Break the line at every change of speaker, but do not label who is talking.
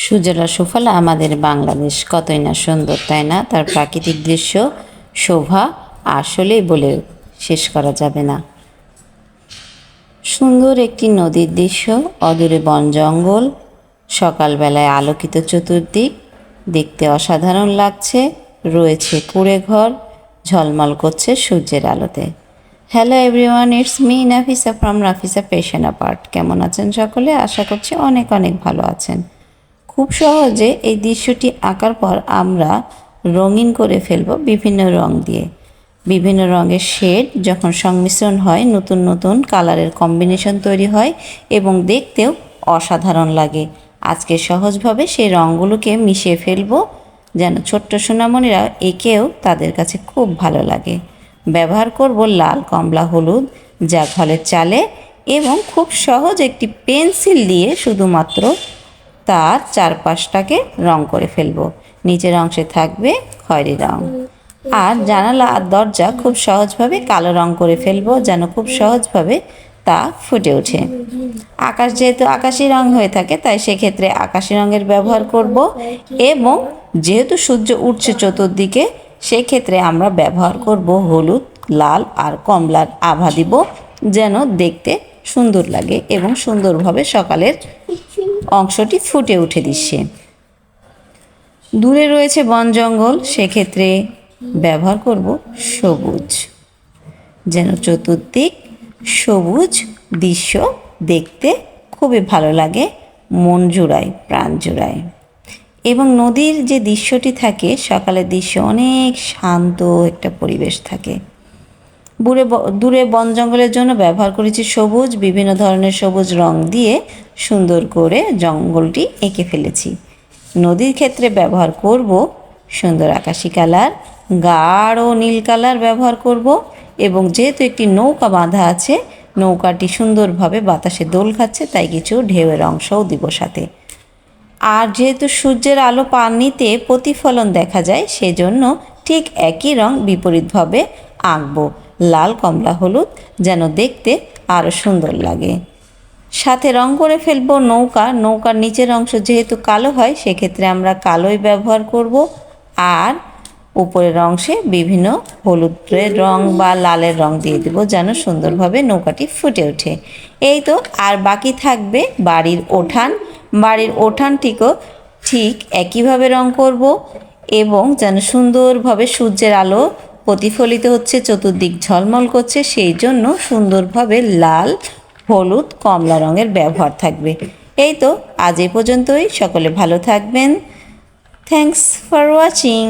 সুজলা সুফলা আমাদের বাংলাদেশ কতই না সুন্দর, তাই না? তার প্রাকৃতিক দৃশ্য শোভা আসলেই বলে শেষ করা যাবে না। সুন্দর একটি নদীর দৃশ্য, অদূরে বন জঙ্গল, সকালবেলায় আলোকিত চতুর্দিক, দেখতে অসাধারণ লাগছে। রয়েছে কুঁড়ে ঘর, ঝলমল করছে সূর্যের আলোতে। Hello everyone, it's me Nafisa from Nafisa passion apart. কেমন আছেন সকলে? আশা করছি অনেক অনেক ভালো আছেন। খুব সহজে এই দৃশ্যটি আঁকার পর আমরা রঙিন করে ফেলব বিভিন্ন রং দিয়ে। বিভিন্ন রঙের শেড যখন সংমিশ্রণ হয়, নতুন নতুন কালারের কম্বিনেশন তৈরি হয় এবং দেখতেও অসাধারণ লাগে। আজকে সহজভাবে সেই রঙগুলোকে মিশিয়ে ফেলব, যেন ছোট্ট সোনামণিরা এঁকেও তাদের কাছে খুব ভালো লাগে। ব্যবহার করব লাল, কমলা, হলুদ, যা ঘরের চালে, এবং খুব সহজ একটি পেন্সিল দিয়ে শুধুমাত্র তার চারপাশটাকে রং করে ফেলবো। নিচের অংশে থাকবে খয়েরি রং, আর জানালা আর দরজা খুব সহজভাবে কালো রং করে ফেলবো, যেন খুব সহজভাবে তা ফুটে ওঠে। আকাশ যেহেতু আকাশি রং হয়ে থাকে, তাই সেক্ষেত্রে আকাশি রঙের ব্যবহার করব, এবং যেহেতু সূর্য উঠছে চতুর্দিকে, সেক্ষেত্রে আমরা ব্যবহার করব হলুদ, লাল আর কমলার আভা দিব, যেন দেখতে সুন্দর লাগে এবং সুন্দরভাবে সকালের অংশটি ফুটে উঠে দিচ্ছে। দূরে রয়েছে বন জঙ্গল, সেক্ষেত্রে ব্যবহার করব সবুজ, যেন চতুর্দিক সবুজ দৃশ্য দেখতে খুবই ভালো লাগে, মন জুড়ায়, প্রাণ জুড়ায়। এবং নদীর যে দৃশ্যটি থাকে, সকালের দৃশ্য, অনেক শান্ত একটা পরিবেশ থাকে। দূরে বন জঙ্গলের জন্য ব্যবহার করেছি সবুজ, বিভিন্ন ধরনের সবুজ রং দিয়ে সুন্দর করে জঙ্গলটি এঁকে ফেলেছি। নদীর ক্ষেত্রে ব্যবহার করব সুন্দর আকাশি কালার, গাঢ় নীল কালার ব্যবহার করব, এবং যেহেতু একটি নৌকা বাঁধা আছে, নৌকাটি সুন্দরভাবে বাতাসে দোল খাচ্ছে, তাই কিছু ঢেউয়ের অংশও দিব সাথে। আর যেহেতু সূর্যের আলো পানিতে প্রতিফলন দেখা যায়, সেজন্য ঠিক একই রং বিপরীতভাবে আঁকবো, লাল, কমলা, হলুদ, যেন দেখতে আরও সুন্দর লাগে। সাথে রং করে ফেলবো নৌকার নিচের অংশ যেহেতু কালো হয়, সেক্ষেত্রে আমরা কালোই ব্যবহার করব, আর উপরের অংশে বিভিন্ন হলুদের রং বা লালের রং দিয়ে দেব, যেন সুন্দরভাবে নৌকাটি ফুটে ওঠে। এই তো, আর বাকি থাকবে বাড়ির উঠানটিকেও ঠিক একইভাবে রং করব, এবং যেন সুন্দরভাবে সূর্যের আলো প্রতিফলিত হচ্ছে, চতুর্দিক ঝলমল করছে, সেই জন্য সুন্দরভাবে লাল, হলুদ, কমলা রঙের ব্যবহার থাকবে। এই তো, আজ এ পর্যন্তই। সকলে ভালো থাকবেন। Thanks for watching.